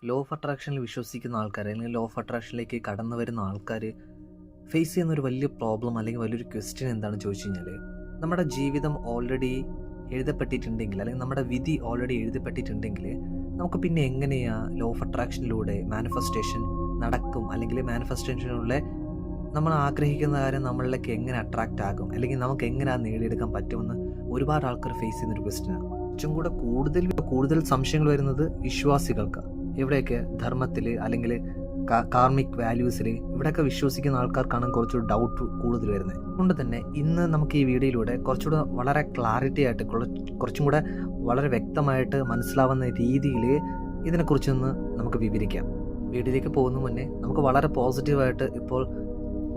Law of അട്രാക്ഷനിൽ വിശ്വസിക്കുന്ന ആൾക്കാർ അല്ലെങ്കിൽ ലോ ഓഫ് അട്രാക്ഷനിലേക്ക് കടന്നു വരുന്ന ആൾക്കാർ ഫേസ് ചെയ്യുന്ന ഒരു വലിയ പ്രോബ്ലം അല്ലെങ്കിൽ വലിയൊരു ക്വസ്റ്റ്യൻ എന്താണെന്ന് ചോദിച്ചു കഴിഞ്ഞാൽ, നമ്മുടെ ജീവിതം ഓൾറെഡി എഴുതപ്പെട്ടിട്ടുണ്ടെങ്കിൽ അല്ലെങ്കിൽ നമ്മുടെ വിധി ഓൾറെഡി എഴുതപ്പെട്ടിട്ടുണ്ടെങ്കിൽ നമുക്ക് പിന്നെ എങ്ങനെയാണ് ലോ ഓഫ് അട്രാക്ഷനിലൂടെ മാനിഫെസ്റ്റേഷൻ നടക്കും, അല്ലെങ്കിൽ മാനിഫെസ്റ്റേഷനിലൂടെ നമ്മൾ ആഗ്രഹിക്കുന്ന കാര്യം നമ്മളിലേക്ക് എങ്ങനെ അട്രാക്റ്റ് ആകും, അല്ലെങ്കിൽ നമുക്ക് എങ്ങനെ അത് നേടിയെടുക്കാൻ പറ്റുമെന്ന് ഒരുപാട് ആൾക്കാർ ഫേസ് ചെയ്യുന്നൊരു ക്വസ്റ്റ്യനാണ്. കുറച്ചും കൂടെ കൂടുതൽ സംശയങ്ങൾ വരുന്നത് വിശ്വാസികൾക്ക്. ഇവിടെയൊക്കെ ധർമ്മത്തിൽ അല്ലെങ്കിൽ കാർമിക് വാല്യൂസിൽ ഇവിടെയൊക്കെ വിശ്വസിക്കുന്ന ആൾക്കാർക്കാണ് കുറച്ചുകൂടി ഡൗട്ട് കൂടുതൽ വരുന്നത്. അതുകൊണ്ട് തന്നെ ഇന്ന് നമുക്ക് ഈ വീഡിയോയിലൂടെ കുറച്ചുകൂടെ വളരെ ക്ലാരിറ്റി ആയിട്ട് കുറച്ചും കൂടെ വളരെ വ്യക്തമായിട്ട് മനസ്സിലാവുന്ന രീതിയിൽ ഇതിനെക്കുറിച്ചൊന്ന് നമുക്ക് വിവരിക്കാം. വീഡിയോയിലേക്ക് പോകുന്ന മുന്നേ നമുക്ക് വളരെ പോസിറ്റീവായിട്ട് ഇപ്പോൾ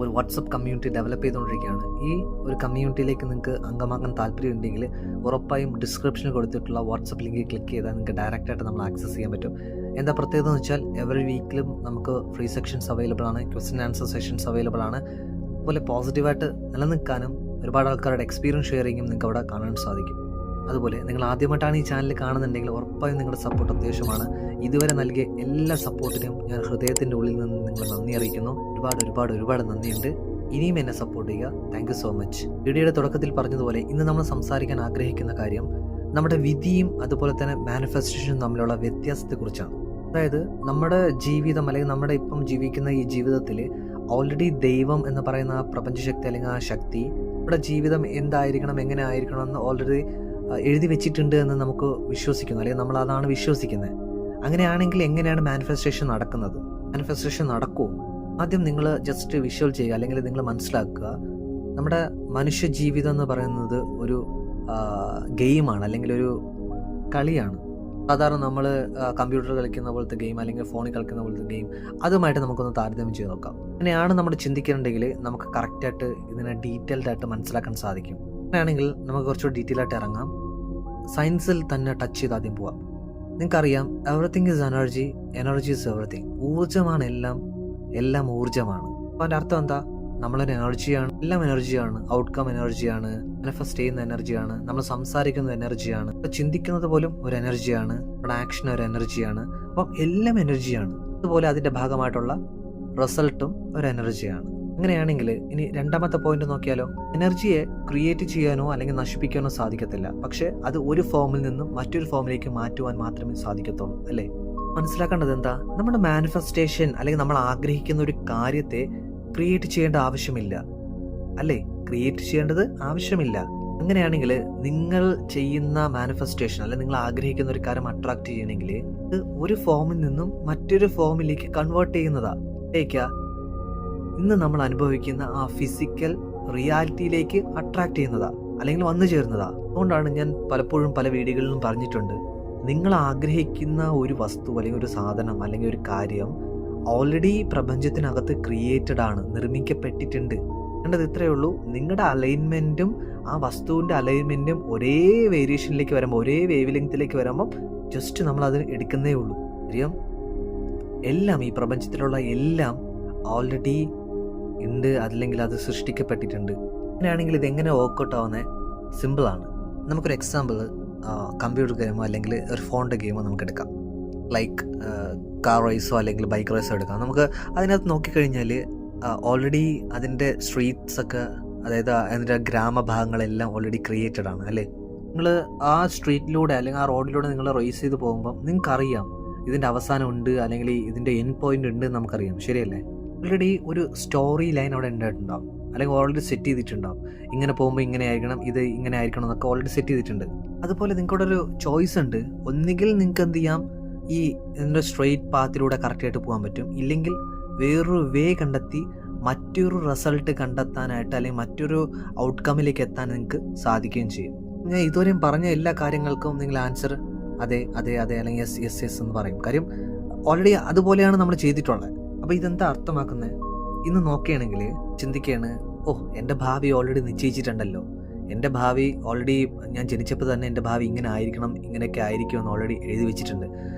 ഒരു വാട്സപ്പ് കമ്മ്യൂണിറ്റി ഡെവലപ്പ് ചെയ്തുകൊണ്ടിരിക്കുകയാണ്. ഈ ഒരു കമ്മ്യൂണിറ്റിയിലേക്ക് നിങ്ങൾക്ക് അംഗമാകാൻ താല്പര്യം ഉണ്ടെങ്കിൽ ഉറപ്പായും ഡിസ്ക്രിപ്ഷനിൽ കൊടുത്തിട്ടുള്ള വാട്സപ്പ് ലിങ്കിൽ ക്ലിക്ക് ചെയ്താൽ നിങ്ങൾക്ക് ഡയറക്റ്റായിട്ട് നമ്മൾ ആക്സസ് ചെയ്യാൻ പറ്റും. എന്താ പ്രത്യേകത എന്ന് വെച്ചാൽ എവറി വീക്കിലും നമുക്ക് ഫ്രീ സെക്ഷൻസ് അവൈലബിൾ ആണ്, ക്വസ്റ്റ്യൻ ആൻസർ സെഷൻസ് അവൈലബിൾ ആണ്. അതുപോലെ പോസിറ്റീവായിട്ട് നിലനിൽക്കാനും ഒരുപാട് ആൾക്കാരുടെ എക്സ്പീരിയൻസ് ഷെയറിങ്ങും നിങ്ങൾക്ക് അവിടെ കാണാൻ സാധിക്കും. അതുപോലെ നിങ്ങൾ ആദ്യമായിട്ടാണ് ഈ ചാനൽ കാണുന്നുണ്ടെങ്കിൽ ഉറപ്പായും നിങ്ങളുടെ സപ്പോർട്ട് അത്യാവശ്യമാണ്. ഇതുവരെ നൽകിയ എല്ലാ സപ്പോർട്ടിനും ഞാൻ ഹൃദയത്തിൻ്റെ ഉള്ളിൽ നിന്ന് നിങ്ങളെ നന്ദി അറിയിക്കുന്നു. ഒരുപാട് നന്ദിയുണ്ട്. ഇനിയും എന്നെ സപ്പോർട്ട് ചെയ്യുക. Thank you so much. വീഡിയോയുടെ തുടക്കത്തിൽ പറഞ്ഞതുപോലെ ഇന്ന് നമ്മൾ സംസാരിക്കാൻ ആഗ്രഹിക്കുന്ന കാര്യം നമ്മുടെ വിധിയും അതുപോലെ തന്നെ മാനിഫെസ്റ്റേഷനും തമ്മിലുള്ള വ്യത്യാസത്തെക്കുറിച്ചാണ്. അതായത് നമ്മുടെ ജീവിതം അല്ലെങ്കിൽ നമ്മുടെ ഇപ്പം ജീവിക്കുന്ന ഈ ജീവിതത്തിൽ ഓൾറെഡി ദൈവം എന്ന് പറയുന്ന ആ പ്രപഞ്ചശക്തി അല്ലെങ്കിൽ ആ ശക്തി നമ്മുടെ ജീവിതം എന്തായിരിക്കണം, എങ്ങനെ ആയിരിക്കണം എന്ന് ഓൾറെഡി എഴുതി വെച്ചിട്ടുണ്ട് എന്ന് നമുക്ക് വിശ്വസിക്കുന്നു, അല്ലെങ്കിൽ നമ്മൾ അതാണ് വിശ്വസിക്കുന്നത്. അങ്ങനെയാണെങ്കിൽ എങ്ങനെയാണ് മാനിഫെസ്റ്റേഷൻ നടക്കുന്നത്? മാനിഫെസ്റ്റേഷൻ നടക്കുമോ? ആദ്യം നിങ്ങൾ ജസ്റ്റ് വിഷ്വൽ ചെയ്യുക, അല്ലെങ്കിൽ നിങ്ങൾ മനസ്സിലാക്കുക, നമ്മുടെ മനുഷ്യ ജീവിതം എന്ന് പറയുന്നത് ഒരു ഗെയിമാണ്, അല്ലെങ്കിൽ ഒരു കളിയാണ്. സാധാരണ നമ്മൾ കമ്പ്യൂട്ടർ കളിക്കുന്ന പോലത്തെ ഗെയിം അല്ലെങ്കിൽ ഫോണിൽ കളിക്കുന്ന പോലത്തെ ഗെയിം, അതുമായിട്ട് നമുക്കൊന്ന് താരതമ്യം ചെയ്ത് നോക്കാം. അങ്ങനെയാണ് നമ്മൾ ചിന്തിക്കുന്നുണ്ടെങ്കിൽ നമുക്ക് കറക്റ്റായിട്ട് ഇതിനെ ഡീറ്റെയിൽഡ് ആയിട്ട് മനസ്സിലാക്കാൻ സാധിക്കും. അങ്ങനെയാണെങ്കിൽ നമുക്ക് കുറച്ചുകൂടി ഡീറ്റെയിൽ ആയിട്ട് ഇറങ്ങാം. സയൻസിൽ തന്നെ ടച്ച് ചെയ്ത് ആദ്യം പോവാം. നിങ്ങൾക്കറിയാം, everything is energy, energy is everything. ഊർജ്ജമാണ് എല്ലാം ഊർജ്ജമാണ്. അപ്പോൾ അതിൻ്റെ അർത്ഥം എന്താ? നമ്മളൊരു എനർജിയാണ്, എല്ലാം എനർജിയാണ്. ഔട്ട്കം എനർജിയാണ്, മാനിഫെസ്റ്റ് ചെയ്യുന്ന എനർജിയാണ്, നമ്മൾ സംസാരിക്കുന്ന എനർജിയാണ്, ചിന്തിക്കുന്നത് പോലും ഒരു എനർജിയാണ്, നമ്മുടെ ആക്ഷൻ ഒരു എനർജിയാണ്. അപ്പം എല്ലാം എനർജിയാണ്. അതുപോലെ അതിൻ്റെ ഭാഗമായിട്ടുള്ള റിസൾട്ടും ഒരു എനർജിയാണ്. അങ്ങനെയാണെങ്കിൽ ഇനി രണ്ടാമത്തെ പോയിന്റ് നോക്കിയാലോ. എനർജിയെ ക്രിയേറ്റ് ചെയ്യാനോ അല്ലെങ്കിൽ നശിപ്പിക്കാനോ സാധിക്കത്തില്ല, പക്ഷെ അത് ഒരു ഫോമിൽ നിന്നും മറ്റൊരു ഫോമിലേക്ക് മാറ്റുവാൻ മാത്രമേ സാധിക്കത്തുള്ളൂ, അല്ലേ? മനസ്സിലാക്കേണ്ടത് എന്താ? നമ്മുടെ മാനിഫെസ്റ്റേഷൻ അല്ലെങ്കിൽ നമ്മൾ ആഗ്രഹിക്കുന്ന ഒരു കാര്യത്തെ ക്രിയേറ്റ് ചെയ്യേണ്ട ആവശ്യമില്ല, അല്ലേ? ക്രിയേറ്റ് ചെയ്യേണ്ടത് ആവശ്യമില്ല. അങ്ങനെയാണെങ്കിൽ നിങ്ങൾ ചെയ്യുന്ന മാനിഫെസ്റ്റേഷൻ അല്ലെങ്കിൽ നിങ്ങൾ ആഗ്രഹിക്കുന്ന ഒരു കാര്യം അട്രാക്ട് ചെയ്യണമെങ്കിൽ ഇത് ഒരു ഫോമിൽ നിന്നും മറ്റൊരു ഫോമിലേക്ക് കൺവേർട്ട് ചെയ്യുന്നതാ. ഇന്ന് നമ്മൾ അനുഭവിക്കുന്ന ആ ഫിസിക്കൽ റിയാലിറ്റിയിലേക്ക് അട്രാക്ട് ചെയ്യുന്നതാ, അല്ലെങ്കിൽ വന്നു ചേരുന്നതാ. അതുകൊണ്ടാണ് ഞാൻ പലപ്പോഴും പല വീഡിയോകളിലും പറഞ്ഞിട്ടുണ്ട്, നിങ്ങൾ ആഗ്രഹിക്കുന്ന ഒരു വസ്തു അല്ലെങ്കിൽ ഒരു സാധനം അല്ലെങ്കിൽ ഒരു കാര്യം ഓൾറെഡി പ്രപഞ്ചത്തിനകത്ത് ക്രിയേറ്റഡ് ആണ്, നിർമ്മിക്കപ്പെട്ടിട്ടുണ്ട്. വേണ്ടത് ഇത്രയേ ഉള്ളൂ. നിങ്ങളുടെ അലൈൻമെൻറ്റും ആ വസ്തുവിൻ്റെ അലൈൻമെൻറ്റും ഒരേ വേരിയേഷനിലേക്ക് വരുമ്പോൾ, ഒരേ വേവ് ലെങ്ത്തിലേക്ക് വരുമ്പം ജസ്റ്റ് നമ്മൾ അത് എടുക്കുന്നേ ഉള്ളൂ. കാര്യം എല്ലാം, ഈ പ്രപഞ്ചത്തിലുള്ള എല്ലാം ഓൾറെഡി ഉണ്ട്, അല്ലെങ്കിൽ അത് സൃഷ്ടിക്കപ്പെട്ടിട്ടുണ്ട്. അങ്ങനെയാണെങ്കിൽ ഇതെങ്ങനെ വർക്കൗട്ട് ആവുന്നത്? സിമ്പിളാണ്. നമുക്കൊരു എക്സാമ്പിൾ കമ്പ്യൂട്ടർ ഗെയിമോ അല്ലെങ്കിൽ ഒരു ഫോണിൻ്റെ ഗെയിമോ നമുക്ക് എടുക്കാം. ലൈക്ക് കാർ റേസോ അല്ലെങ്കിൽ ബൈക്ക് റേസോ എടുക്കാം. നമുക്ക് അതിനകത്ത് നോക്കിക്കഴിഞ്ഞാൽ ഓൾറെഡി അതിൻ്റെ സ്ട്രീറ്റ്സ് ഒക്കെ, അതായത് അതിൻ്റെ ഗ്രാമഭാഗങ്ങളെല്ലാം ഓൾറെഡി ക്രിയേറ്റഡ് ആണ്, അല്ലേ? നിങ്ങൾ ആ സ്ട്രീറ്റിലൂടെ അല്ലെങ്കിൽ ആ റോഡിലൂടെ നിങ്ങൾ റേസ് ചെയ്ത് പോകുമ്പം നിങ്ങൾക്കറിയാം ഇതിൻ്റെ അവസാനം ഉണ്ട്, അല്ലെങ്കിൽ ഇതിൻ്റെ എൻഡ് പോയിന്റ് ഉണ്ട് എന്ന് നമുക്കറിയാം, ശരിയല്ലേ? ഓൾറെഡി ഒരു സ്റ്റോറി ലൈൻ അവിടെ ഉണ്ടായിട്ടുണ്ടാവും, അല്ലെങ്കിൽ ഓൾറെഡി സെറ്റ് ചെയ്തിട്ടുണ്ടാവും. ഇങ്ങനെ പോകുമ്പോൾ ഇങ്ങനെ ആയിരിക്കണം, ഇത് ഇങ്ങനെ ആയിരിക്കണം എന്നൊക്കെ ഓൾറെഡി സെറ്റ് ചെയ്തിട്ടുണ്ട്. അതുപോലെ നിങ്ങൾക്കവിടെ ഒരു ചോയ്സ് ഉണ്ട്. ഒന്നുകിൽ നിങ്ങൾക്ക് എന്ത് ചെയ്യാം, ഈ ഇതിൻ്റെ സ്ട്രെയിറ്റ് പാത്തിലൂടെ കറക്റ്റായിട്ട് പോകാൻ പറ്റും, ഇല്ലെങ്കിൽ വേറൊരു വേ കണ്ടെത്തി മറ്റൊരു റിസൾട്ട് കണ്ടെത്താനായിട്ട് അല്ലെങ്കിൽ മറ്റൊരു ഔട്ട്കമ്മിലേക്ക് എത്താൻ നിങ്ങൾക്ക് സാധിക്കുകയും ചെയ്യും. ഞാൻ ഇതുവരെയും പറഞ്ഞ എല്ലാ കാര്യങ്ങൾക്കും നിങ്ങൾ ആൻസർ അതെ അല്ലെങ്കിൽ യെസ് എന്ന് പറയും. കാര്യം ഓൾറെഡി അതുപോലെയാണ് നമ്മൾ ചെയ്തിട്ടുള്ളത്. അപ്പോൾ ഇതെന്താ അർത്ഥമാക്കുന്നത്? ഇന്ന് നോക്കുകയാണെങ്കിൽ ചിന്തിക്കുകയാണ്, എൻ്റെ ഭാവി ഓൾറെഡി നിശ്ചയിച്ചിട്ടുണ്ടല്ലോ, എൻ്റെ ഭാവി ഓൾറെഡി ഞാൻ ജനിച്ചപ്പോൾ തന്നെ എൻ്റെ ഭാവി ഇങ്ങനെ ആയിരിക്കണം, ഇങ്ങനെയൊക്കെ ആയിരിക്കും എന്ന് ഓൾറെഡി എഴുതി വെച്ചിട്ടുണ്ട്.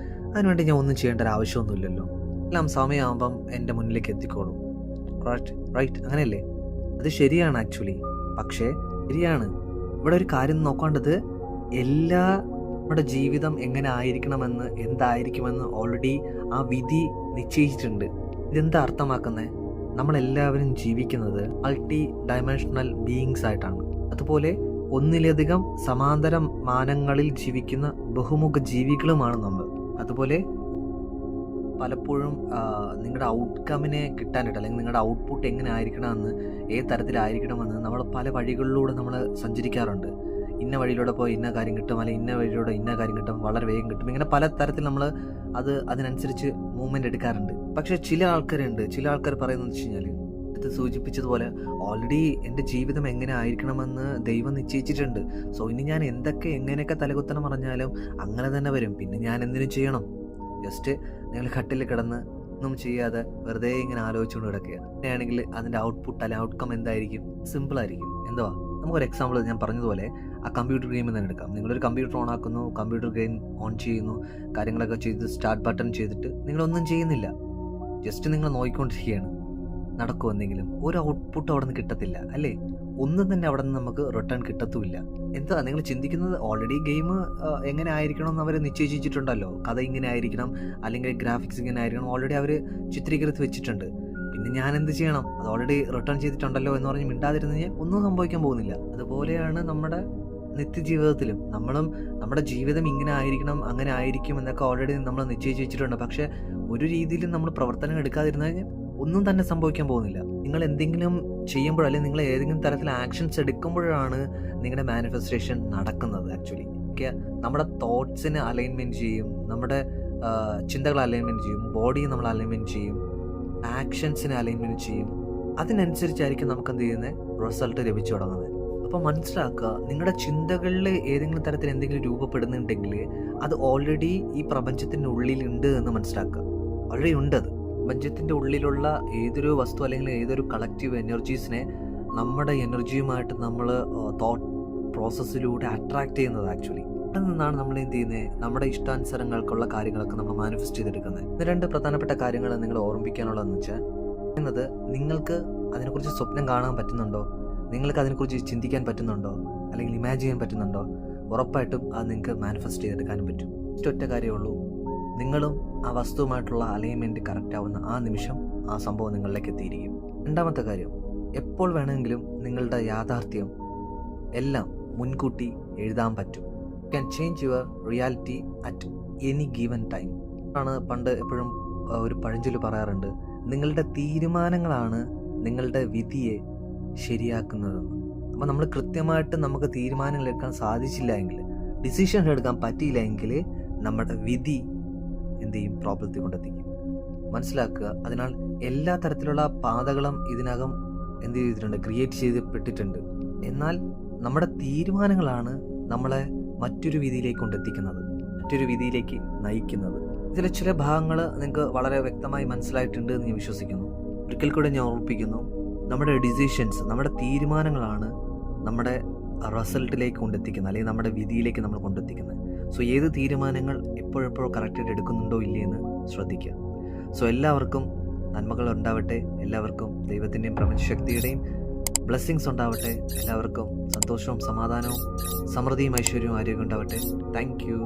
അതിനുവേണ്ടി ഞാൻ ഒന്നും ചെയ്യേണ്ട ഒരു ആവശ്യമൊന്നുമില്ലല്ലോ, എല്ലാം സമയമാകുമ്പം എൻ്റെ മുന്നിലേക്ക് എത്തിക്കോളും. റൈറ്റ് അങ്ങനെയല്ലേ? അത് ശരിയാണ് ആക്ച്വലി. പക്ഷേ ശരിയാണ്, ഇവിടെ ഒരു കാര്യം നോക്കേണ്ടത്, എല്ലാ നമ്മുടെ ജീവിതം എങ്ങനെ ആയിരിക്കണമെന്ന്, എന്തായിരിക്കുമെന്ന് ഓൾറെഡി ആ വിധി നിശ്ചയിച്ചിട്ടുണ്ട്. ഇതെന്താ അർത്ഥമാക്കുന്നത്? നമ്മളെല്ലാവരും ജീവിക്കുന്നത് മൾട്ടി ഡയമെൻഷണൽ ബീയിങ്സ് ആയിട്ടാണ്. അതുപോലെ ഒന്നിലധികം സമാന്തര മാനങ്ങളിൽ ജീവിക്കുന്ന ബഹുമുഖ ജീവികളുമാണ് നമ്മൾ. അതുപോലെ പലപ്പോഴും നിങ്ങളുടെ ഔട്ട്കമ്മിനെ കിട്ടാനായിട്ട്, അല്ലെങ്കിൽ നിങ്ങളുടെ ഔട്ട്പുട്ട് എങ്ങനെ ആയിരിക്കണമെന്ന്, ഏത് തരത്തിലായിരിക്കണമെന്ന് നമ്മൾ പല വഴികളിലൂടെ നമ്മൾ സഞ്ചരിക്കാറുണ്ട്. ഇന്ന വഴിയിലൂടെ പോയി ഇന്ന കാര്യം കിട്ടും, അല്ലെങ്കിൽ ഇന്ന വഴിയിലൂടെ ഇന്ന കാര്യം കിട്ടും, വളരെ വേഗം കിട്ടും. ഇങ്ങനെ പല തരത്തിൽ നമ്മൾ അതിനനുസരിച്ച് മൂവ്മെൻ്റ് എടുക്കാറുണ്ട്. പക്ഷേ ചില ആൾക്കാർ പറയുന്നത് വെച്ച് കഴിഞ്ഞാൽ, ഇത് സൂചിപ്പിച്ചതുപോലെ ഓൾറെഡി എൻ്റെ ജീവിതം എങ്ങനെ ആയിരിക്കണമെന്ന് ദൈവം നിശ്ചയിച്ചിട്ടുണ്ട്. സോ ഇനി ഞാൻ എങ്ങനെയൊക്കെ തലകുത്തണം പറഞ്ഞാലും അങ്ങനെ തന്നെ വരും. പിന്നെ ഞാൻ എന്തിനും ചെയ്യണം? ജസ്റ്റ് നിങ്ങൾ കട്ടിൽ കിടന്ന് ഒന്നും ചെയ്യാതെ വെറുതെ ഇങ്ങനെ ആലോചിച്ചുകൊണ്ട് കിടക്കുക. അങ്ങനെയാണെങ്കിൽ അതിൻ്റെ ഔട്ട്പുട്ട് അല്ലെങ്കിൽ ഔട്ട്കം എന്തായിരിക്കും? സിമ്പിളായിരിക്കും. എന്തുവാ? നമുക്കൊരു എക്സാമ്പിൾ ഞാൻ പറഞ്ഞതുപോലെ ആ കമ്പ്യൂട്ടർ ഗെയിമിൽ തന്നെ എടുക്കാം. നിങ്ങളൊരു കമ്പ്യൂട്ടർ ഓൺ ആക്കുന്നു, കമ്പ്യൂട്ടർ ഗെയിം ഓൺ ചെയ്യുന്നു, കാര്യങ്ങളൊക്കെ ചെയ്ത് സ്റ്റാർട്ട് ബട്ടൺ ചെയ്തിട്ട് നിങ്ങളൊന്നും ചെയ്യുന്നില്ല. ജസ്റ്റ് നിങ്ങൾ നോക്കിക്കൊണ്ടിരിക്കുകയാണ്. നടക്കുമോ എന്തെങ്കിലും? ഒരു ഔട്ട്പുട്ട് അവിടെ നിന്ന് കിട്ടത്തില്ല അല്ലേ? ഒന്നും തന്നെ അവിടെ നിന്ന് നമുക്ക് റിട്ടേൺ കിട്ടത്തുമില്ല. എന്താ നിങ്ങൾ ചിന്തിക്കുന്നത്? ഓൾറെഡി ഗെയിം എങ്ങനെ ആയിരിക്കണം എന്ന് അവർ നിശ്ചയിച്ചിട്ടുണ്ടല്ലോ. കഥ ഇങ്ങനെ ആയിരിക്കണം, അല്ലെങ്കിൽ ഗ്രാഫിക്സ് ഇങ്ങനെ ആയിരിക്കണം, ഓൾറെഡി അവർ ചിത്രീകരിച്ച് വെച്ചിട്ടുണ്ട്. പിന്നെ ഞാൻ എന്ത് ചെയ്യണം? അത് ഓൾറെഡി റിട്ടേൺ ചെയ്തിട്ടുണ്ടല്ലോ എന്ന് പറഞ്ഞ് മിണ്ടാതിരുന്ന് കഴിഞ്ഞാൽ ഒന്നും സംഭവിക്കാൻ പോകുന്നില്ല. അതുപോലെയാണ് നമ്മുടെ നിത്യജീവിതത്തിലും. നമ്മുടെ ജീവിതം ഇങ്ങനെ ആയിരിക്കണം, അങ്ങനെ ആയിരിക്കും എന്നൊക്കെ ഓൾറെഡി നമ്മൾ നിശ്ചയിച്ച് വെച്ചിട്ടുണ്ട്. പക്ഷേ ഒരു രീതിയിലും നമ്മൾ പ്രവർത്തനം എടുക്കാതിരുന്നു കഴിഞ്ഞാൽ ഒന്നും തന്നെ സംഭവിക്കാൻ പോകുന്നില്ല. നിങ്ങൾ എന്തെങ്കിലും ചെയ്യുമ്പോൾ, അല്ലെങ്കിൽ നിങ്ങൾ ഏതെങ്കിലും തരത്തിൽ ആക്ഷൻസ് എടുക്കുമ്പോഴാണ് നിങ്ങളുടെ മാനിഫെസ്റ്റേഷൻ നടക്കുന്നത്. ആക്ച്വലി നമ്മുടെ തോട്ട്സിനെ അലൈൻമെൻറ്റ് ചെയ്യും, നമ്മുടെ ചിന്തകളെ അലൈൻമെൻറ്റ് ചെയ്യും, ബോഡിയെ നമ്മൾ അലൈൻമെൻറ്റ് ചെയ്യും, ആക്ഷൻസിനെ അലൈൻമെൻറ്റ് ചെയ്യും. അതിനനുസരിച്ചായിരിക്കും നമുക്ക് എന്ത് ചെയ്യുന്നത്? റിസൾട്ട് ലഭിച്ചു തുടങ്ങുന്നത്. അപ്പോൾ മനസ്സിലാക്കുക, നിങ്ങളുടെ ചിന്തകളിൽ ഏതെങ്കിലും തരത്തിൽ എന്തെങ്കിലും രൂപപ്പെടുന്നുണ്ടെങ്കിൽ അത് ഓൾറെഡി ഈ പ്രപഞ്ചത്തിൻ്റെ ഉള്ളിലുണ്ട് എന്ന് മനസ്സിലാക്കുക. ഓൾറെഡി ഉണ്ടത്. പ്രപഞ്ചത്തിൻ്റെ ഉള്ളിലുള്ള ഏതൊരു വസ്തു അല്ലെങ്കിൽ ഏതൊരു കളക്റ്റീവ് എനർജീസിനെ നമ്മുടെ എനർജിയുമായിട്ട് നമ്മൾ തോട്ട് പ്രോസസ്സിലൂടെ അട്രാക്ട് ചെയ്യുന്നത്. ആക്ച്വലി അവിടെ നിന്നാണ് നമ്മൾ എന്ത് ചെയ്യുന്നത്? നമ്മുടെ ഇഷ്ടാനുസരങ്ങൾക്കുള്ള കാര്യങ്ങളൊക്കെ നമ്മൾ മാനിഫെസ്റ്റ് ചെയ്തെടുക്കുന്നത്. ഇത് രണ്ട് പ്രധാനപ്പെട്ട കാര്യങ്ങൾ നിങ്ങൾ ഓർമ്മിക്കാനുള്ളതെന്ന് വെച്ചാൽ, നിങ്ങൾക്ക് അതിനെക്കുറിച്ച് സ്വപ്നം കാണാൻ പറ്റുന്നുണ്ടോ? നിങ്ങൾക്ക് അതിനെക്കുറിച്ച് ചിന്തിക്കാൻ പറ്റുന്നുണ്ടോ? അല്ലെങ്കിൽ ഇമാജിൻ ചെയ്യാൻ പറ്റുന്നുണ്ടോ? ഉറപ്പായിട്ടും അത് നിങ്ങൾക്ക് മാനിഫെസ്റ്റ് ചെയ്തെടുക്കാനും പറ്റും. ഒറ്റ കാര്യമേ ഉള്ളൂ, നിങ്ങളും ആ വസ്തുവുമായിട്ടുള്ള അലൈൻമെൻറ്റ് കറക്റ്റ് ആവുന്ന ആ നിമിഷം ആ സംഭവം നിങ്ങളിലേക്ക് എത്തിയിരിക്കും. രണ്ടാമത്തെ കാര്യം, എപ്പോൾ വേണമെങ്കിലും നിങ്ങളുടെ യാഥാർത്ഥ്യം എല്ലാം മുൻകൂട്ടി എഴുതാൻ പറ്റും. You can change your reality at any given time ആണ് പണ്ട് എപ്പോഴും ഒരു പഴഞ്ചൊല്ല് പറയാറുണ്ട്, നിങ്ങളുടെ തീരുമാനങ്ങളാണ് നിങ്ങളുടെ വിധിയെ ശരിയാക്കുന്നതെന്ന്. അപ്പോൾ നമ്മൾ കൃത്യമായിട്ട് നമുക്ക് തീരുമാനങ്ങൾ എടുക്കാൻ സാധിച്ചില്ല എങ്കിൽ, ഡിസിഷൻസ് എടുക്കാൻ പറ്റിയില്ല എങ്കിൽ നമ്മുടെ വിധി എന്ത് ചെയ്യും? പ്രോബ്ലത്തിൽ കൊണ്ടെത്തിക്കും. മനസ്സിലാക്കുക. അതിനാൽ എല്ലാ തരത്തിലുള്ള പാതകളും ഇതിനകം എന്ത് ചെയ്തിട്ടുണ്ട്? ക്രിയേറ്റ് ചെയ്യപ്പെട്ടിട്ടുണ്ട്. എന്നാൽ നമ്മുടെ തീരുമാനങ്ങളാണ് നമ്മളെ മറ്റൊരു വിധിയിലേക്ക് കൊണ്ടെത്തിക്കുന്നത്, മറ്റൊരു വിധിയിലേക്ക് നയിക്കുന്നത്. ഇതിലെ ചില ഭാഗങ്ങൾ നിങ്ങൾക്ക് വളരെ വ്യക്തമായി മനസ്സിലായിട്ടുണ്ട് എന്ന് ഞാൻ വിശ്വസിക്കുന്നു. ഒരിക്കൽ കൂടെ ഞാൻ ഓർമ്മിപ്പിക്കുന്നു, നമ്മുടെ ഡിസിഷൻസ്, നമ്മുടെ തീരുമാനങ്ങളാണ് നമ്മുടെ റിസൾട്ടിലേക്ക് കൊണ്ടെത്തിക്കുന്നത്, അല്ലെങ്കിൽ നമ്മുടെ വിധിയിലേക്ക് നമ്മൾ കൊണ്ടെത്തിക്കുന്നത്. സോ ഏത് തീരുമാനങ്ങൾ എപ്പോഴെപ്പോഴും കറക്റ്റായിട്ട് എടുക്കുന്നുണ്ടോ ഇല്ലേ എന്ന് ശ്രദ്ധിക്കുക. സോ എല്ലാവർക്കും നന്മകൾ ഉണ്ടാവട്ടെ, എല്ലാവർക്കും ദൈവത്തിൻ്റെയും പ്രപഞ്ചശക്തിയുടെയും ബ്ലെസ്സിങ്സ് ഉണ്ടാവട്ടെ, എല്ലാവർക്കും സന്തോഷവും സമാധാനവും സമൃദ്ധിയും ഐശ്വര്യവും ആരോഗ്യം ഉണ്ടാവട്ടെ. Thank you.